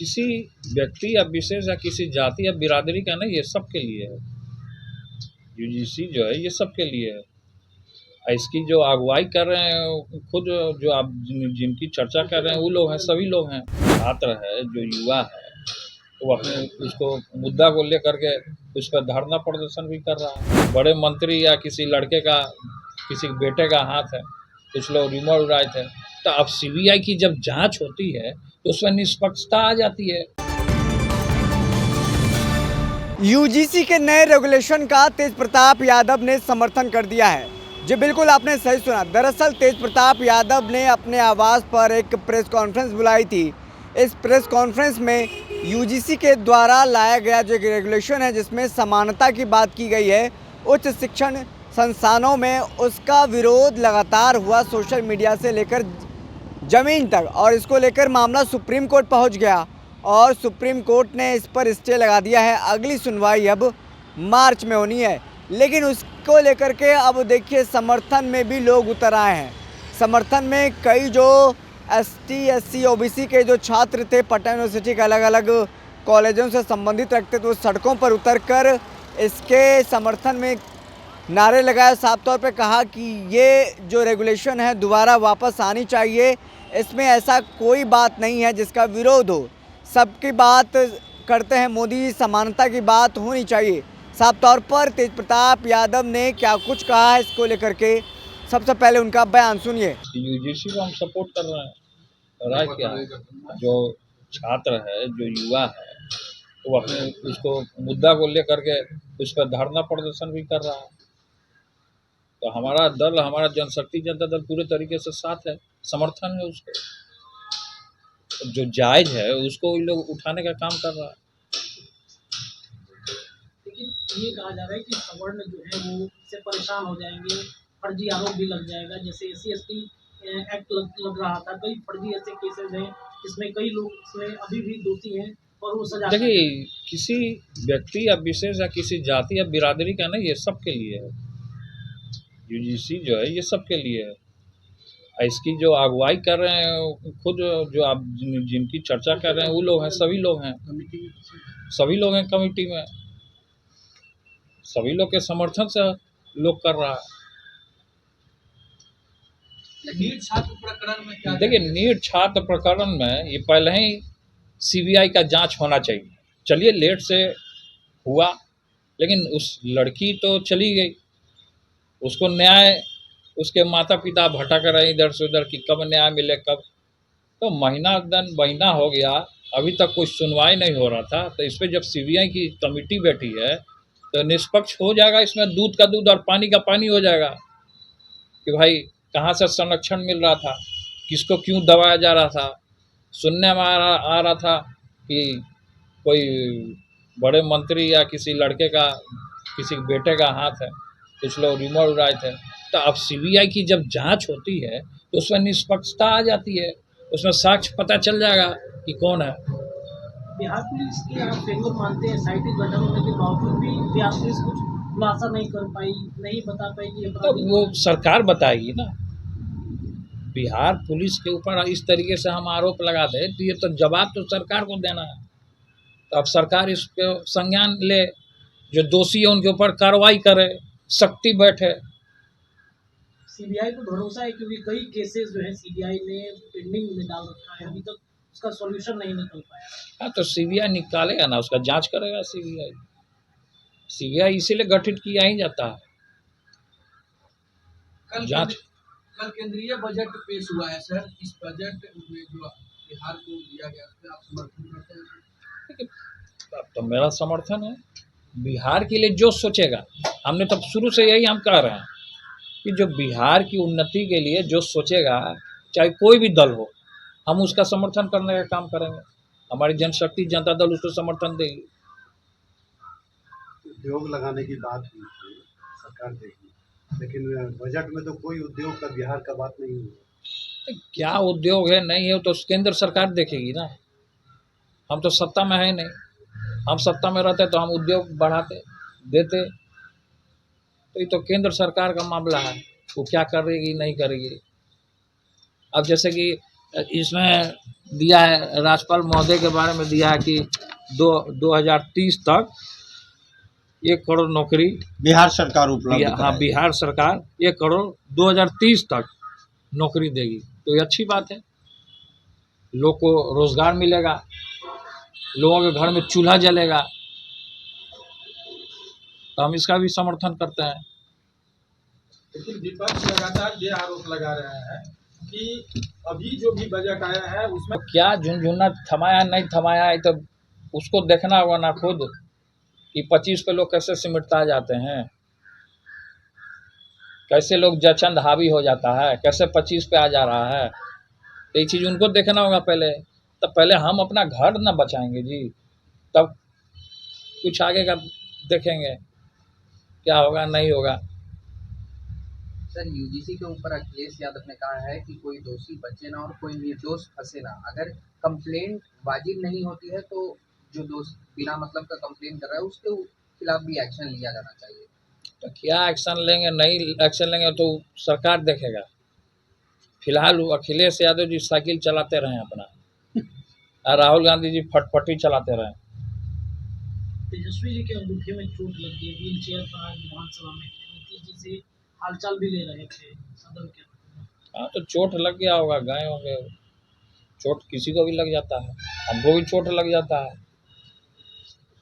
किसी व्यक्ति या विशेष या किसी जाति या बिरादरी का नहीं, ये सबके लिए है। यूजीसी जो है ये सबके लिए है। इसकी जो अगुवाई कर रहे हैं खुद जो आप जिनकी चर्चा कर रहे हैं वो लोग हैं, सभी लोग हैं। छात्र है जो युवा है वो अपने उसको मुद्दा को लेकर के उस पर धरना प्रदर्शन भी कर रहा है। बड़े मंत्री या किसी लड़के का किसी बेटे का हाथ है, कुछ लोग रिमोट उड़ाए थे। तो अब सीबीआई की जब जांच होती है तो उसमें निष्पक्षता आ जाती है। यूजीसी के नए रेगुलेशन का तेज प्रताप यादव ने समर्थन कर दिया है। जी बिल्कुल, आपने सही सुना। दरअसल तेज प्रताप यादव ने अपने आवास पर एक प्रेस कॉन्फ्रेंस बुलाई थी। इस प्रेस कॉन्फ्रेंस में यूजीसी के द्वारा लाया गया जो रेगुलेशन है जिसमें समानता की बात की गई है उच्च शिक्षण संस्थानों में, उसका विरोध लगातार हुआ सोशल मीडिया से लेकर ज़मीन तक, और इसको लेकर मामला सुप्रीम कोर्ट पहुंच गया और सुप्रीम कोर्ट ने इस पर स्टे लगा दिया है। अगली सुनवाई अब मार्च में होनी है, लेकिन उसको लेकर के अब देखिए समर्थन में भी लोग उतर आए हैं। समर्थन में कई जो एसटी, एससी, ओबीसी के जो छात्र थे पटना यूनिवर्सिटी के अलग अलग कॉलेजों से संबंधित रखते थे, वो सड़कों पर उतरकर इसके समर्थन में नारे लगाए। साफ तौर पे कहा कि ये जो रेगुलेशन है दोबारा वापस आनी चाहिए, इसमें ऐसा कोई बात नहीं है जिसका विरोध हो, सबकी बात करते हैं मोदी, समानता की बात होनी चाहिए। साफ तौर पर तेज प्रताप यादव ने क्या कुछ कहा है इसको लेकर के, सबसे पहले उनका बयान सुनिए। यूजीसी को हम सपोर्ट कर रहे हैं। राय क्या है, जो छात्र है जो युवा है वो अपने उसको मुद्दा को लेकर के उस पर धरना प्रदर्शन भी कर रहा है। तो हमारा दल, हमारा जनशक्ति जनता दल पूरे तरीके से साथ है, समर्थन है उसको। जो जायज है उसको इन लोग उठाने का काम कर रहा है। लेकिन ये कहा जा रहा है कि सवर्ण जो है वो इससे परेशान हो जाएंगे, फर्जी आरोप भी लग जाएगा। जैसे SC/ST एक्ट लग रहा था, कई फर्जी ऐसे केसेस हैं जिसमें कई लोग इसमें अभी भी दोषी हैं और वो सजा। देखिए, किसी व्यक्ति या विशेष या किसी जाति या बिरादरी का नहीं, ये सबके लिए है। यूजीसी जो है ये सबके लिए है। इसकी जो अगुवाई कर रहे हैं खुद जो आप जिनकी चर्चा कर रहे हैं वो लोग हैं, सभी लोग हैं। सभी लोग हैं कमेटी में, सभी लोग के समर्थन से लोग कर रहा है। नीट छात्र प्रकरण में क्या? देखिए, नीट छात्र प्रकरण में ये पहले ही सीबीआई का जांच होना चाहिए। चलिए लेट से हुआ, लेकिन उस लड़की तो चली गई, उसको न्याय उसके माता पिता भटक रहे इधर से उधर कि कब न्याय मिले कब। तो महीना हो गया, अभी तक कोई सुनवाई नहीं हो रहा था। तो इस पर जब सीबीआई की कमेटी बैठी है तो निष्पक्ष हो जाएगा, इसमें दूध का दूध और पानी का पानी हो जाएगा कि भाई कहाँ से संरक्षण मिल रहा था, किसको क्यों दबाया जा रहा था। सुनने में आ रहा था कि कोई बड़े मंत्री या किसी लड़के का किसी बेटे का हाथ है, कुछ लोग रिमोट उड़ाए थे। तो अब सीबीआई की जब जांच होती है तो उसमें निष्पक्षता आ जाती है, उसमें साक्ष्य पता चल जाएगा कि कौन है। बिहार पुलिस की आप फेवर मानते हैं, SIT गठन होने के बावजूद भी बिहार पुलिस कुछ खुलासा नहीं कर पाई, नहीं बता पाई कि तो वो सरकार बताएगी ना। बिहार पुलिस के ऊपर इस तरीके से हम आरोप लगा दे तो ये तो जवाब तो सरकार को देना है। तो अब सरकार इस पे संज्ञान ले, जो दोषी है उनके ऊपर कार्रवाई करे, सख्ती बैठे। सीबीआई को भरोसा है क्योंकि कई केसेस जो है सीबीआई ने पेंडिंग में डाल रखा है, अभी तक उसका सॉल्यूशन नहीं निकल पाया। हाँ, तो सीबीआई निकालेगा ना, उसका जांच करेगा सीबीआई। सीबीआई इसीलिए गठित किया ही जाता है, जांच। कल केंद्रीय बजट पेश हुआ है सर, इस बजट में जो बिहार को दिया गया उस पर आप समर्थन करते हैं? अब तो मेरा समर्थन है। बिहार के लिए जो सोचेगा, हमने तब शुरू से यही हम कह रहे हैं कि जो बिहार की उन्नति के लिए जो सोचेगा, चाहे कोई भी दल हो, हम उसका समर्थन करने का काम करेंगे। हमारी जनशक्ति जनता दल उसको समर्थन देगी। उद्योग लगाने की बात हुई थी, सरकार देगी, लेकिन बजट में तो कोई उद्योग का बिहार का बात नहीं हुई। क्या उद्योग है नहीं है तो केंद्र सरकार देखेगी ना। हम तो सत्ता में है नहीं, हम सत्ता में रहते तो हम उद्योग बढ़ाते देते। तो ये तो केंद्र सरकार का मामला है, वो क्या करेगी नहीं करेगी। अब जैसे कि इसमें दिया है, राज्यपाल महोदय के बारे में दिया है कि 2030 तक 1 करोड़ नौकरी बिहार सरकार उपलब्ध हाँ कराएगी। बिहार सरकार 1 करोड़ 2030 तक नौकरी देगी, तो ये अच्छी बात है। लोग को रोजगार मिलेगा, लोगों के घर में चूल्हा जलेगा, तो हम इसका भी समर्थन करते हैं। लेकिन विपक्ष लगातार ये आरोप लगा रहे हैं कि अभी जो भी बजट आया है उसमें क्या झुनझुना थमाया नहीं थमाया है, तो उसको देखना होगा ना खुद कि 25 पे लोग कैसे सिमटता जाते हैं, कैसे लोग जचंद हावी हो जाता है, कैसे 25 पे आ जा रहा है। तो ये चीज़ उनको देखना होगा पहले। तब पहले हम अपना घर ना बचाएंगे जी, तब कुछ आगे का देखेंगे क्या होगा नहीं होगा। सर, यूजीसी के ऊपर अखिलेश यादव ने कहा है कि कोई दोषी बचे ना और कोई निर्दोष फंसे ना। अगर कंप्लेंट वाजिब नहीं होती है तो जो दोष बिना मतलब का कंप्लेंट कर रहा है उसके खिलाफ भी एक्शन लिया जाना चाहिए। तो क्या एक्शन लेंगे, नहीं एक्शन लेंगे तो सरकार देखेगा। फिलहाल अखिलेश यादव जी साइकिल चलाते रहे अपना, और राहुल गांधी जी फटफटी चलाते रहे। तेजस्वी जी के अंगूठे में चोट लग गई, व्हील चेयर पर आज विधानसभा में नीतीश जी से हालचाल भी ले रहे थे सदन के अंदर। हाँ तो चोट लग गया होगा, गए होंगे। चोट किसी को भी लग जाता है, हमको भी चोट लग जाता है,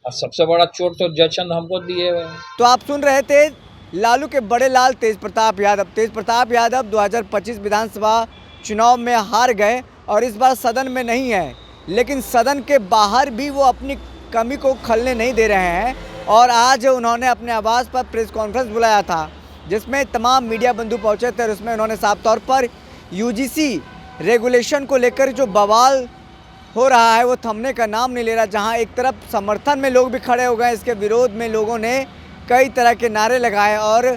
और सबसे बड़ा चोट तो जयचंद हमको दिए हुए हैं। तो आप सुन रहे थे लालू के बड़े लाल तेज प्रताप यादव। तेज प्रताप यादव 2025 विधानसभा चुनाव में हार गए और इस बार सदन में नहीं है, लेकिन सदन के बाहर भी वो अपनी कमी को खलने नहीं दे रहे हैं। और आज उन्होंने अपने आवास पर प्रेस कॉन्फ्रेंस बुलाया था जिसमें तमाम मीडिया बंधु पहुंचे थे और उसमें उन्होंने साफ तौर पर यूजीसी रेगुलेशन को लेकर जो बवाल हो रहा है वो थमने का नाम नहीं ले रहा। जहां एक तरफ समर्थन में लोग भी खड़े हो गए, इसके विरोध में लोगों ने कई तरह के नारे लगाए और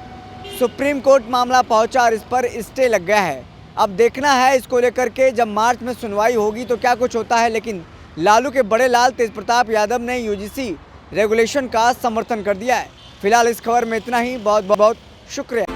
सुप्रीम कोर्ट मामला पहुंचा और इस पर स्टे लग गया है। अब देखना है इसको लेकर के जब मार्च में सुनवाई होगी तो क्या कुछ होता है। लेकिन लालू के बड़े लाल तेज प्रताप यादव ने यूजीसी रेगुलेशन का समर्थन कर दिया है। फिलहाल इस खबर में इतना ही। बहुत बहुत शुक्रिया।